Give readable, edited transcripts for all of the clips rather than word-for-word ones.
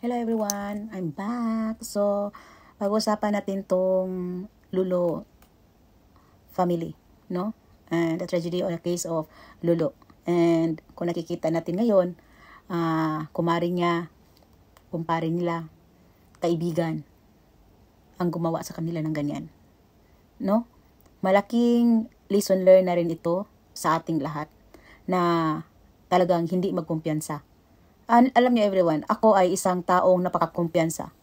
Hello everyone, I'm back. So, pag-usapan natin tong Lulo family, no? And the tragedy or the case of Lulo. And kung nakikita natin ngayon, kumari niya, kumpare nila, kaibigan, ang gumawa sa kanila ng ganyan. No? Malaking lesson learned na rin ito sa ating lahat na talagang hindi magkumpiyansa. Alam niyo everyone, ako ay isang taong napakakumpiyansa.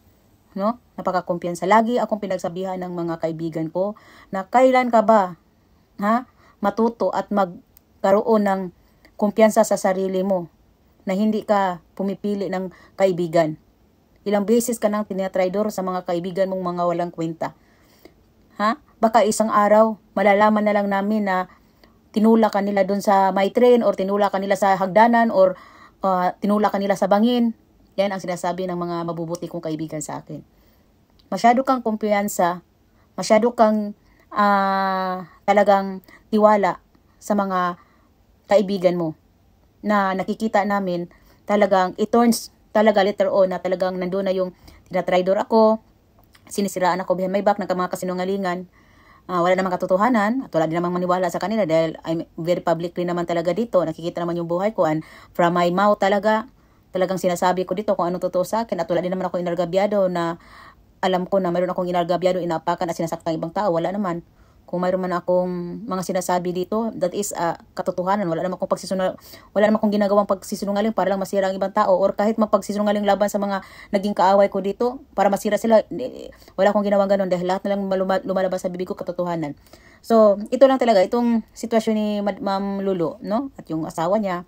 No? Napakakumpiyansa. Lagi akong pinagsabihan ng mga kaibigan ko na kailan ka ba matuto at magkaroon ng kumpiyansa sa sarili mo na hindi ka pumipili ng kaibigan. Ilang beses ka nang tinatraidor sa mga kaibigan mong mga walang kwenta. Baka isang araw, malalaman na lang namin na tinulak ka nila dun sa may train or tinulak ka nila sa hagdanan or tinulak ka nila sa bangin. Yan ang sinasabi ng mga mabubuti kong kaibigan sa akin. Masyado kang kumpiyansa, masyado kang talagang tiwala sa mga kaibigan mo na nakikita namin talagang it turns talaga later on na talagang nandun na yung tinatraidor ako, sinisiraan ako behind my back ng mga kasinungalingan. Wala namang katotohanan at wala din namang maniwala sa kanila dahil I'm very publicly naman talaga dito. Nakikita naman yung buhay ko and from my mouth talagang sinasabi ko dito kung anong totoo sa akin at wala din naman ako inargabyado na alam ko na mayroon akong inargabyado, inaapakan at sinasaktan ibang tao. Wala naman. Kung mayroon man akong mga sinasabi dito, that is katotohanan. Wala naman akong ginagawang pagsisinungaling para lang masira ang ibang tao or kahit mapagsisinungaling laban sa mga naging kaaway ko dito para masira sila. Wala akong ginawang ganun dahil lahat na lang lumalabas sa bibig ko katotohanan. So, ito lang talaga, itong sitwasyon ni Ma'am Lulu, no? At yung asawa niya,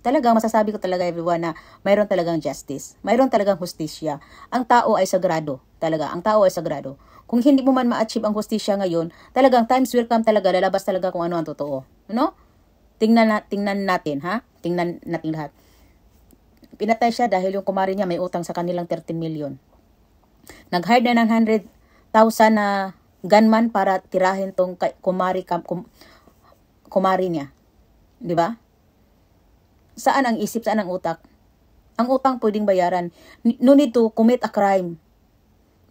talagang masasabi ko talaga everyone na mayroon talagang justice. Mayroon talagang hustisya. Ang tao ay sagrado. Talaga, ang tao ay sagrado. Kung hindi mo man ma-achieve ang hustisya ngayon, talagang times will come talaga, lalabas talaga kung ano ang totoo. No? Tingnan natin, ha? Tingnan natin lahat. Pinatay siya dahil yung kumari niya may utang sa kanilang 13 million. Nag-hire na ng 100,000 na gunman para tirahin tong kumari niya. Di ba? Saan ang isip, saan ang utak? Ang utang pwedeng bayaran. No need to commit a crime.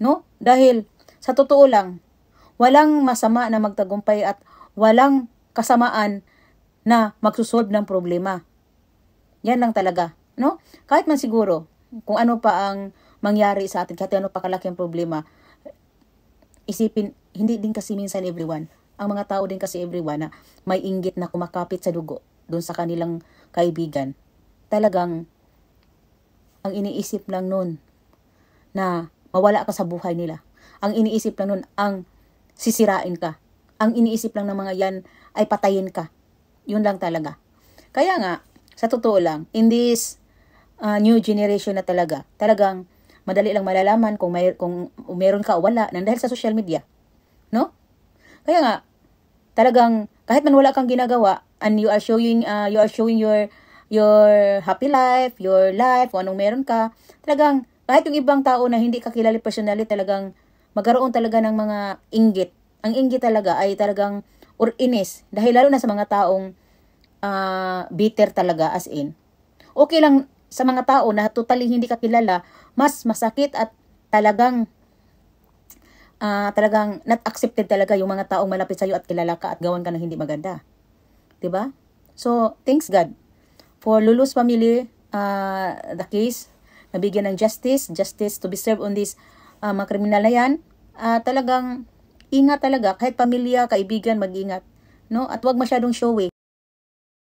No? Dahil sa totoo lang, walang masama na magtagumpay at walang kasamaan na magsusolve ng problema. Yan lang talaga, no? Kahit man siguro, kung ano pa ang mangyari sa atin, kahit ano pa kalaki ang problema, isipin, hindi din kasi minsan everyone, ang mga tao din kasi everyone na may inggit na kumakapit sa dugo doon sa kanilang kaibigan. Talagang, ang iniisip lang nun na mawala ka sa buhay nila. Ang iniisip lang nun, ang sisirain ka. Ang iniisip lang ng mga yan ay patayin ka. Yun lang talaga. Kaya nga, sa totoo lang, in this new generation na talagang madali lang malalaman kung meron ka o wala nang dahil sa social media. No? Kaya nga, talagang kahit man wala kang ginagawa and you are showing your happy life, your life, kung anong meron ka, talagang kahit yung ibang tao na hindi ka kilala personally, talagang magkaroon talaga ng mga inggit. Ang inggit talaga ay talagang or inis. Dahil lalo na sa mga taong bitter talaga as in. Okay lang sa mga tao na totally hindi ka kilala, mas masakit at talagang not accepted talaga yung mga taong malapit sa iyo at kilala ka at gawan ka ng hindi maganda. 'Di ba? So, thanks God for Lulu's family, the case, nabigyan ng justice to be served on this mga kriminal na yan. Talagang ingat talaga, kahit pamilya, kaibigan, mag-ingat. No? At wag masyadong showy.